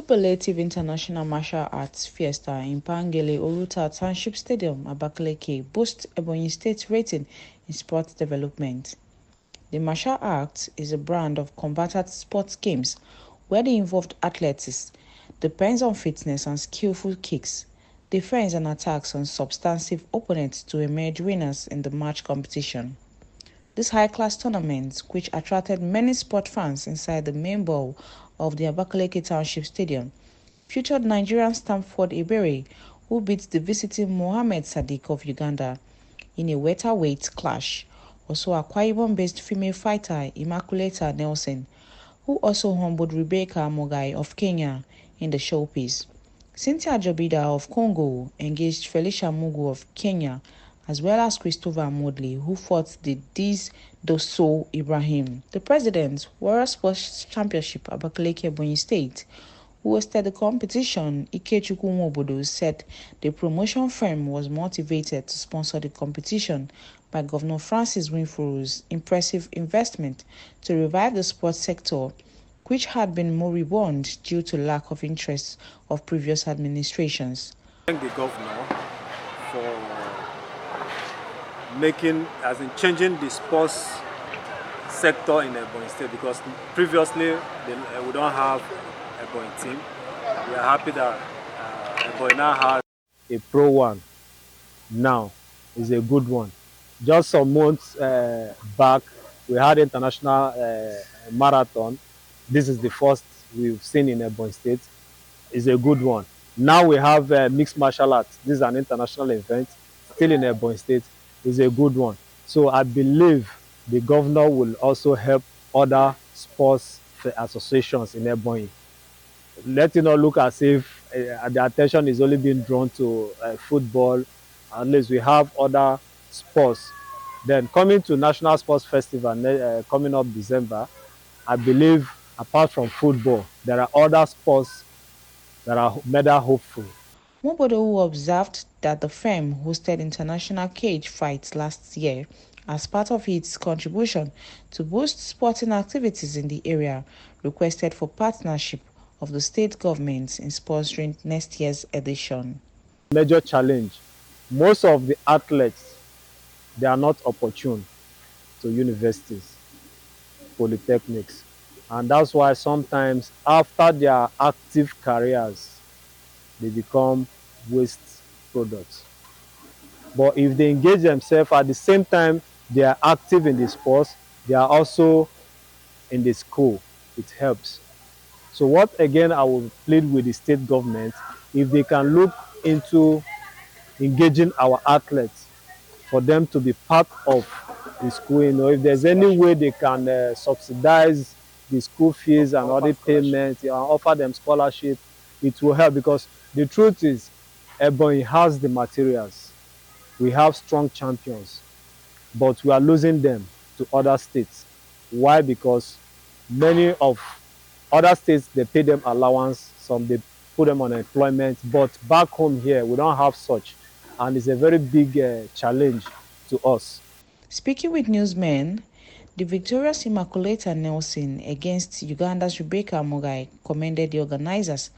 Superlative International Martial Arts Fiesta in Pangele Oruta Township Stadium, Abakaliki, boosts Ebonyi State's rating in sports development. The martial arts is a brand of combatant sports games where the involved athletics depends on fitness and skillful kicks, defense and attacks on substantive opponents to emerge winners in the match competition. This high-class tournament, which attracted many sport fans inside the main bowl of the Abakaliki Township Stadium, featured Nigerian Stamford Iberi, who beat the visiting Mohammed Sadiq of Uganda in a welterweight clash. Also, Akwa Ibom-based female fighter Immaculata Nelson, who also humbled Rebecca Mogai of Kenya in the showpiece. Cynthia Jobida of Congo engaged Felicia Mugu of Kenya, as well as Christopher Modley, who fought the Diz Dosso Ibrahim. The president, Warrior Sports Championship Abakaliki Ebonyi State, who hosted the competition, Ikechukwu Nwobodo, said the promotion firm was motivated to sponsor the competition by Governor Francis Winfrey's impressive investment to revive the sports sector, which had been moribund due to lack of interest of previous administrations. Thank the governor for changing the sports sector in Ebonyi State, because previously we don't have Ebonyi team. We are happy that Ebonyi now has a pro one. Now is a good one. Just some months back, we had international marathon. This is the first we've seen in Ebonyi State. It's a good one. Now we have mixed martial arts. This is an international event, still in Ebonyi State. It's a good one. So I believe the governor will also help other sports associations in Ebonyi. Let it not look as if the attention is only being drawn to football, unless we have other sports. Then coming to National Sports Festival coming up December, I believe apart from football, there are other sports that are medal hopeful. Mobodo, who observed that the firm hosted international cage fights last year as part of its contribution to boost sporting activities in the area, requested for partnership of the state government in sponsoring next year's edition. Major challenge. Most of the athletes, they are not opportune to universities, polytechnics. And that's why sometimes after their active careers, they become waste products. But if they engage themselves at the same time, they are active in the sports, they are also in the school, it helps. So what again I will plead with the state government, if they can look into engaging our athletes for them to be part of the school, if there's any way they can subsidize the school fees and other payments and offer them scholarship, it will help, because the truth is Ebonyi has the materials. We have strong champions, but we are losing them to other states. Why? Because many of other states, they pay them allowance, some they put them on employment, but back home here, we don't have such. And it's a very big challenge to us. Speaking with newsmen, the victorious Immaculata Nelson against Uganda's Rebecca Mogai commended the organizers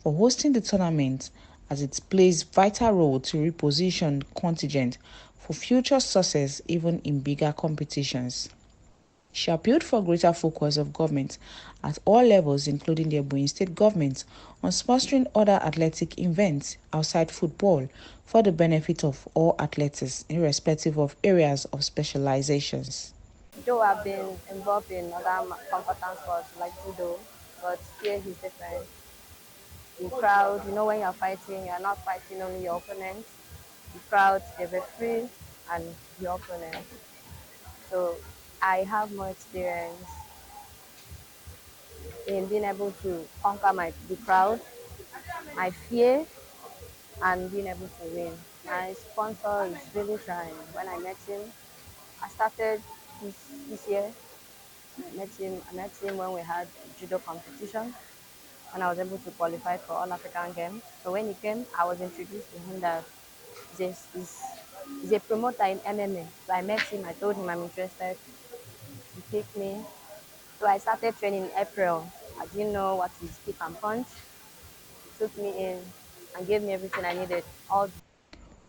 for hosting the tournament, as it plays vital role to reposition contingent for future success even in bigger competitions. She appealed for greater focus of government at all levels, including the Ebonyi State government, on sponsoring other athletic events outside football for the benefit of all athletes, irrespective of areas of specializations. Though I've been involved in other combatant sports like judo, but here is different. The crowd, when you're fighting, you're not fighting only your opponent. The crowd, the referee, and your opponent. So I have more experience in being able to conquer the crowd, my fear, and being able to win. My sponsor is really trying. When I met him, I started this year. I met him when we had judo competition, and I was able to qualify for All African Games. So when he came, I was introduced to him that he's a promoter in MMA. So I met him, I told him I'm interested. He picked me. So I started training in April. I didn't know what is kick and punch. took me in and gave me everything I needed. All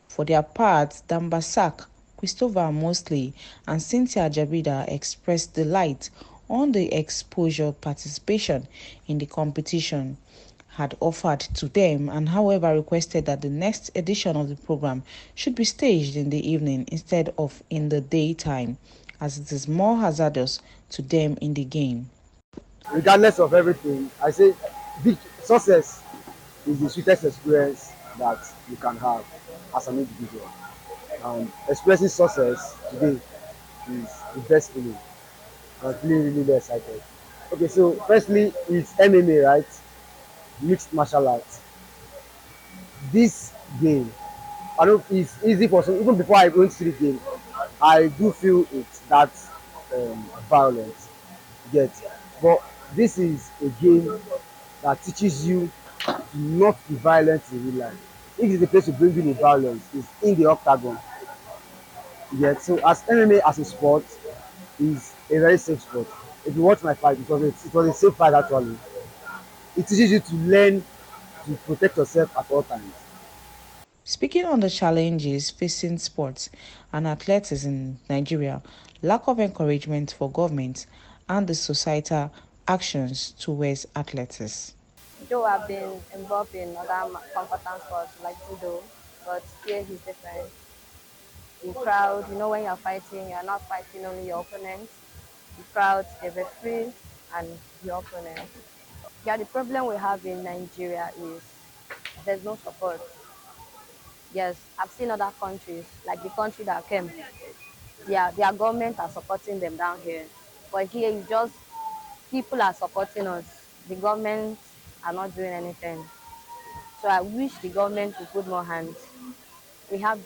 For their part, Dambasak, Christopher Mosley, and Cynthia Jabida expressed delight on the exposure participation in the competition had offered to them, and however requested that the next edition of the program should be staged in the evening instead of in the daytime, as it is more hazardous to them in the game. Regardless of everything, I say big success is the sweetest experience that you can have as an individual. And expressing success today is the best feeling. I'm feeling really, really excited. Okay, so firstly, it's MMA, right? Mixed martial arts. This game, I know it's easy for some, even before I went to the game, I do feel it's that violent. Yet, but this is a game that teaches you to not be violent in real life. If it's a place to bring in the violence, it's in the octagon. Yet, so as MMA as a sport is a very safe sport. If you watch my fight, it was a safe fight actually. It teaches you to learn to protect yourself at all times. Speaking on the challenges facing sports and athletics in Nigeria, lack of encouragement for government, and the societal actions towards athletics. though I've been involved in other combatant sports like judo, but here is different. The crowd, when you're fighting, you're not fighting only your opponent. The crowd, the referee, and your opponent. Yeah, the problem we have in Nigeria is there's no support. Yes, I've seen other countries, like the country that came, their government are supporting them down here. But here it's just people are supporting us. The government are not doing anything. So I wish the government would put more hands. We have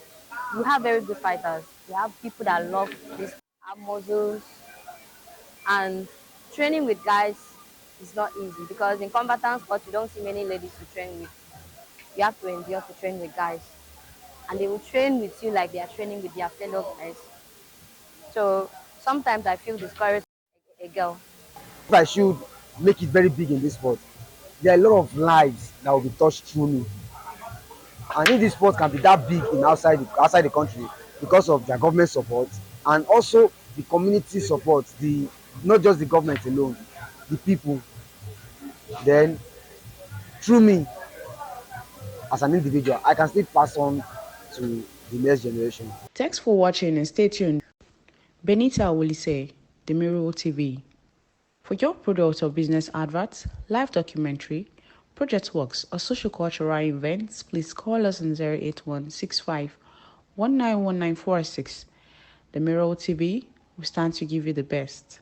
we have very good fighters. We have people that love this have muscles, and training with guys is not easy because in combatant sports you don't see many ladies to train with. You have to endure to train with guys. And they will train with you like they are training with their fellow guys. So sometimes I feel discouraged as a girl. If I should make it very big in this sport, there are a lot of lives that will be touched through me. And if this sport can be that big in outside the country because of their government support and also the community support, the not just the government alone, the people, then through me as an individual, I can still pass on to the next generation. Thanks for watching and stay tuned. Benita Wolise, The Mirror TV. For your product or business adverts, live documentary, project works, or social cultural events, please call us on 081 65 191946. The Mirror TV, we stand to give you the best.